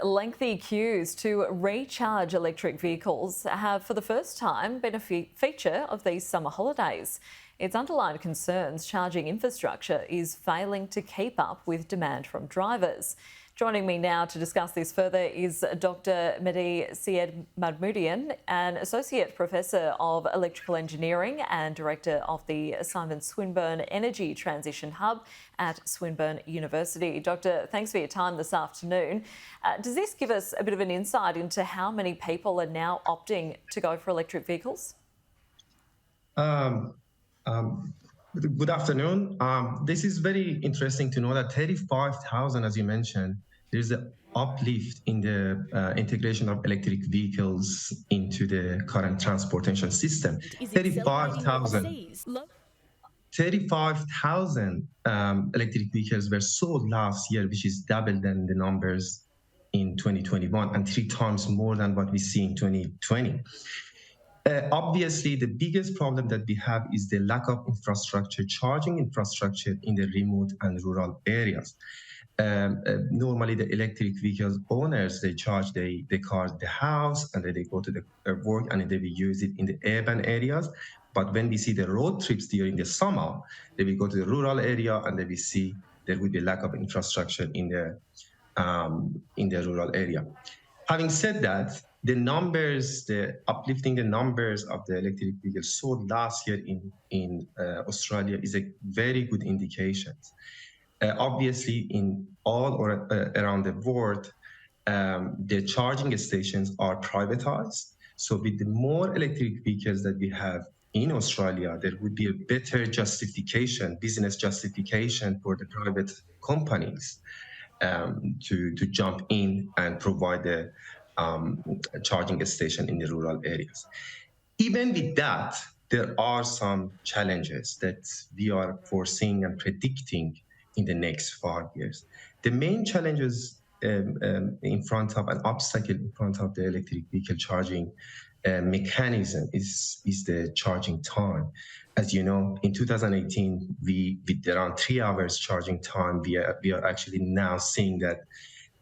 Lengthy queues to recharge electric vehicles have for the first time been a feature of these summer holidays. It's underlined concerns charging infrastructure is failing to keep up with demand from drivers. Joining me now to discuss this further is Dr. Mehdi Seyedmahmoudian, an Associate Professor of Electrical Engineering and Director of the Siemens-Swinburne Energy Transition Hub at Swinburne University. Doctor, thanks for your time this afternoon. Does this give us a bit of an insight into how many people are now opting to go for electric vehicles? Good afternoon. This is very interesting to know that 35,000, as you mentioned, there's an uplift in the integration of electric vehicles into the current transportation system. 35,000 electric vehicles were sold last year, which is double than the numbers in 2021 and 3 times more than what we see in 2020. Obviously, the biggest problem that we have is the lack of infrastructure, charging infrastructure in the remote and rural areas. Normally, the electric vehicles owners, they charge the cars at the house and then they go to the work and they will use it in the urban areas. But when we see the road trips during the summer, they will go to the rural area and they will see there will be lack of infrastructure in the rural area. Having said that, the uplifting the numbers of the electric vehicles sold last year in Australia is a very good indication. Obviously, in all around the world, the charging stations are privatized. So with the more electric vehicles that we have in Australia, there would be a better justification, business justification for the private companies to jump in and provide the charging station in the rural areas. Even with that, there are some challenges that we are foreseeing and predicting in the next 5 years. The main challenges in front of an obstacle in front of the electric vehicle charging mechanism is the charging time. As you know, in 2018, with around 3 hours charging time, we are actually now seeing that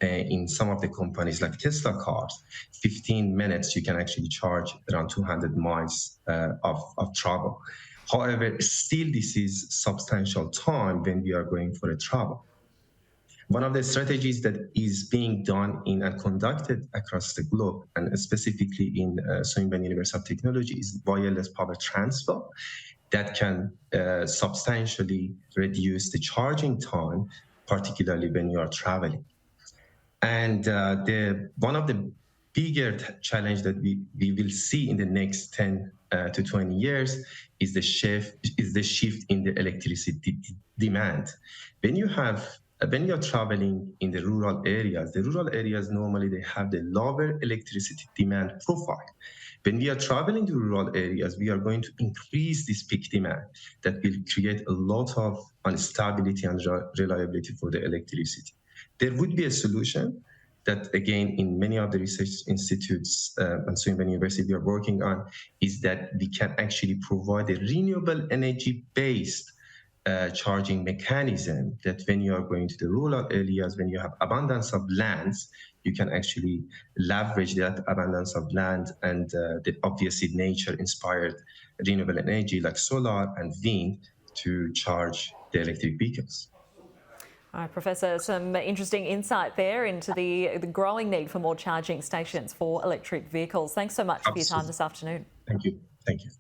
in some of the companies like Tesla cars, 15 minutes you can actually charge around 200 miles of travel. However, still this is substantial time when we are going for a travel. One of the strategies that is being done and conducted across the globe, and specifically in Swinburne University of Technology, is wireless power transfer that can substantially reduce the charging time, particularly when you are traveling. And one of the bigger challenge that we will see in the next 10 to 20 years is the shift in the electricity demand. When you're traveling in the rural areas normally they have the lower electricity demand profile. When we are traveling to rural areas, we are going to increase this peak demand that will create a lot of instability and reliability for the electricity. There would be a solution that, again, in many of the research institutes and Swinburne University we are working on, is that we can actually provide a renewable energy-based charging mechanism that when you are going to the rural areas, when you have abundance of lands, you can actually leverage that abundance of land and the obviously nature-inspired renewable energy like solar and wind to charge the electric vehicles. All right, Professor, some interesting insight there into the growing need for more charging stations for electric vehicles. Thanks so much for your time this afternoon. Thank you. Thank you.